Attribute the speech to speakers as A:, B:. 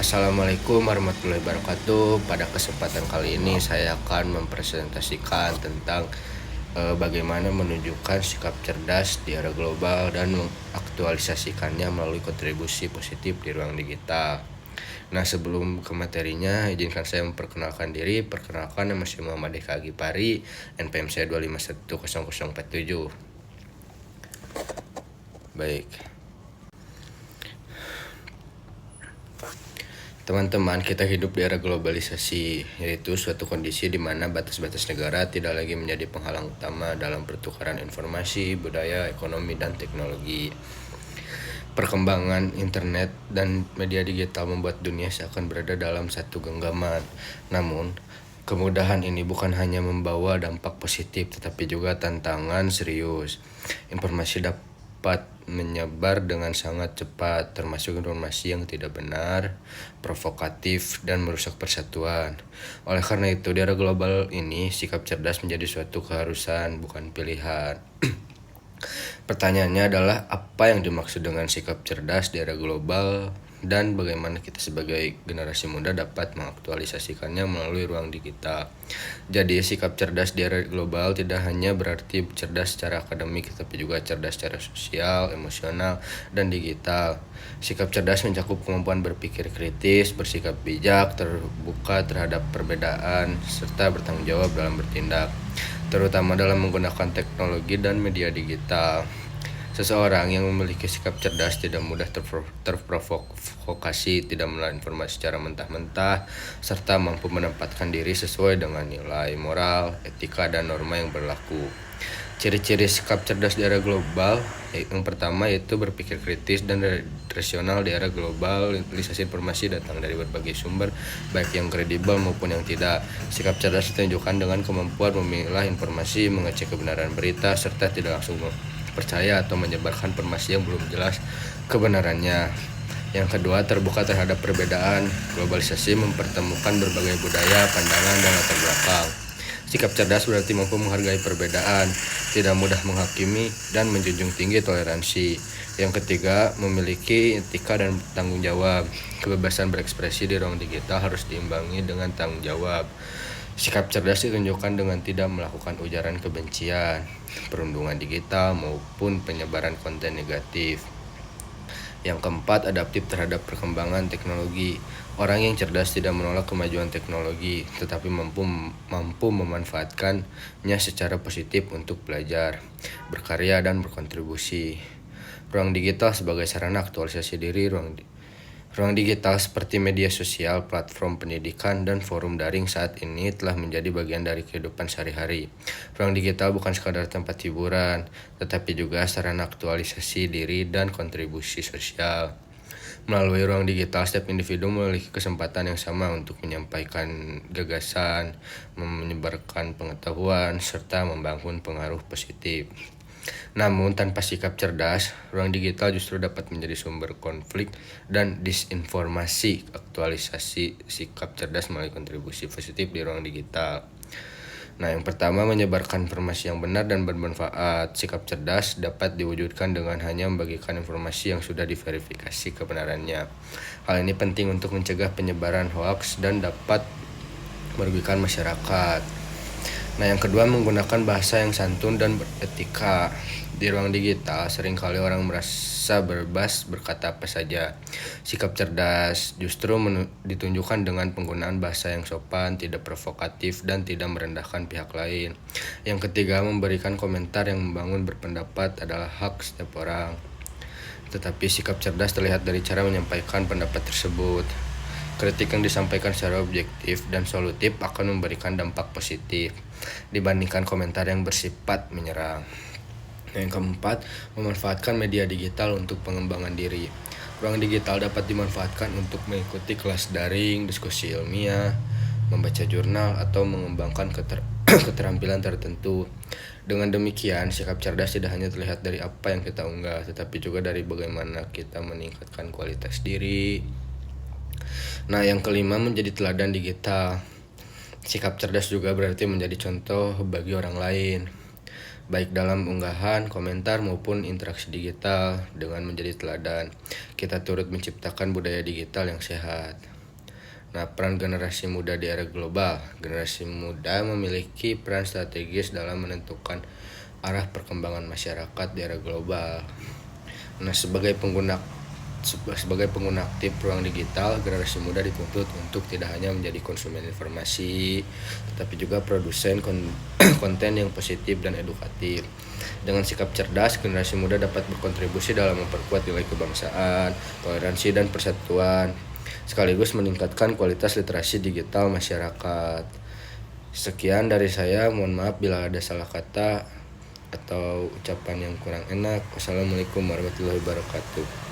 A: Assalamualaikum warahmatullahi wabarakatuh. Pada kesempatan kali ini saya akan mempresentasikan tentang bagaimana menunjukkan sikap cerdas di era global dan mengaktualisasikannya melalui kontribusi positif di ruang digital. Nah, sebelum ke materinya, izinkan saya memperkenalkan diri. Perkenalkan, nama saya Muhammad Eka Agipari, NPM saya 2510047. Baik. Teman-teman, kita hidup di era globalisasi, yaitu suatu kondisi di mana batas-batas negara tidak lagi menjadi penghalang utama dalam pertukaran informasi, budaya, ekonomi, dan teknologi. Perkembangan internet dan media digital membuat dunia seakan berada dalam satu genggaman. Namun, kemudahan ini bukan hanya membawa dampak positif, tetapi juga tantangan serius. Informasi dapat menyebar dengan sangat cepat, termasuk informasi yang tidak benar, provokatif, dan merusak persatuan. Oleh karena itu, di era global ini, sikap cerdas menjadi suatu keharusan, bukan pilihan. Pertanyaannya adalah, apa yang dimaksud dengan sikap cerdas di era global dan bagaimana kita sebagai generasi muda dapat mengaktualisasikannya melalui ruang digital. Jadi, sikap cerdas di era global tidak hanya berarti cerdas secara akademik, tapi juga cerdas secara sosial, emosional, dan digital. Sikap cerdas mencakup kemampuan berpikir kritis, bersikap bijak, terbuka terhadap perbedaan, serta bertanggung jawab dalam bertindak, terutama dalam menggunakan teknologi dan media digital. Seseorang yang memiliki sikap cerdas tidak mudah terprovokasi, tidak menelan informasi secara mentah-mentah, serta mampu menempatkan diri sesuai dengan nilai moral, etika, dan norma yang berlaku. Ciri-ciri sikap cerdas di era global, yang pertama yaitu berpikir kritis dan rasional. Di era globalisasi informasi datang dari berbagai sumber, baik yang kredibel maupun yang tidak. Sikap cerdas ditunjukkan dengan kemampuan memilah informasi, mengecek kebenaran berita, serta tidak langsung percaya atau menyebarkan informasi yang belum jelas kebenarannya. Yang kedua, terbuka terhadap perbedaan. Globalisasi mempertemukan berbagai budaya, pandangan, dan latar belakang. Sikap cerdas berarti mampu menghargai perbedaan, tidak mudah menghakimi, dan menjunjung tinggi toleransi. Yang ketiga, memiliki etika dan tanggung jawab. Kebebasan berekspresi di ruang digital harus diimbangi dengan tanggung jawab. Sikap cerdas ditunjukkan dengan tidak melakukan ujaran kebencian, perundungan digital, maupun penyebaran konten negatif. Yang keempat, adaptif terhadap perkembangan teknologi. Orang yang cerdas tidak menolak kemajuan teknologi, tetapi mampu memanfaatkannya secara positif untuk belajar, berkarya, dan berkontribusi. Ruang digital sebagai sarana aktualisasi diri. Ruang digital seperti media sosial, platform pendidikan, dan forum daring saat ini telah menjadi bagian dari kehidupan sehari-hari. Ruang digital bukan sekadar tempat hiburan, tetapi juga sarana aktualisasi diri dan kontribusi sosial. Melalui ruang digital, setiap individu memiliki kesempatan yang sama untuk menyampaikan gagasan, menyebarkan pengetahuan, serta membangun pengaruh positif. Namun, tanpa sikap cerdas, ruang digital justru dapat menjadi sumber konflik dan disinformasi. Aktualisasi sikap cerdas melalui kontribusi positif di ruang digital. Nah, yang pertama, menyebarkan informasi yang benar dan bermanfaat. Sikap cerdas dapat diwujudkan dengan hanya membagikan informasi yang sudah diverifikasi kebenarannya. Hal ini penting untuk mencegah penyebaran hoaks dan dapat merugikan masyarakat. Nah, yang kedua, menggunakan bahasa yang santun dan beretika. Di ruang digital, seringkali orang merasa bebas berkata apa saja. Sikap cerdas justru ditunjukkan dengan penggunaan bahasa yang sopan, tidak provokatif, dan tidak merendahkan pihak lain. Yang ketiga, memberikan komentar yang membangun berpendapat adalah hak setiap orang. Tetapi sikap cerdas terlihat dari cara menyampaikan pendapat tersebut. Kritik yang disampaikan secara objektif dan solutif akan memberikan dampak positif dibandingkan komentar yang bersifat menyerang. Yang keempat, memanfaatkan media digital untuk pengembangan diri. Ruang digital dapat dimanfaatkan untuk mengikuti kelas daring, diskusi ilmiah, membaca jurnal, atau mengembangkan keterampilan tertentu. Dengan demikian, sikap cerdas tidak hanya terlihat dari apa yang kita unggah, tetapi juga dari bagaimana kita meningkatkan kualitas diri. Nah, yang kelima, menjadi teladan digital. Sikap cerdas juga berarti menjadi contoh bagi orang lain. baik dalam unggahan, komentar maupun interaksi digital. Dengan menjadi teladan, kita turut menciptakan budaya digital yang sehat. Nah, peran generasi muda di era global. Generasi muda memiliki peran strategis dalam menentukan arah perkembangan masyarakat di era global. Nah, sebagai pengguna aktif ruang digital, generasi muda dituntut untuk tidak hanya menjadi konsumen informasi, tetapi juga produsen konten yang positif dan edukatif. Dengan sikap cerdas, generasi muda dapat berkontribusi dalam memperkuat nilai kebangsaan, toleransi, dan persatuan, sekaligus meningkatkan kualitas literasi digital masyarakat. Sekian dari saya, mohon maaf bila ada salah kata atau ucapan yang kurang enak. Wassalamualaikum warahmatullahi wabarakatuh.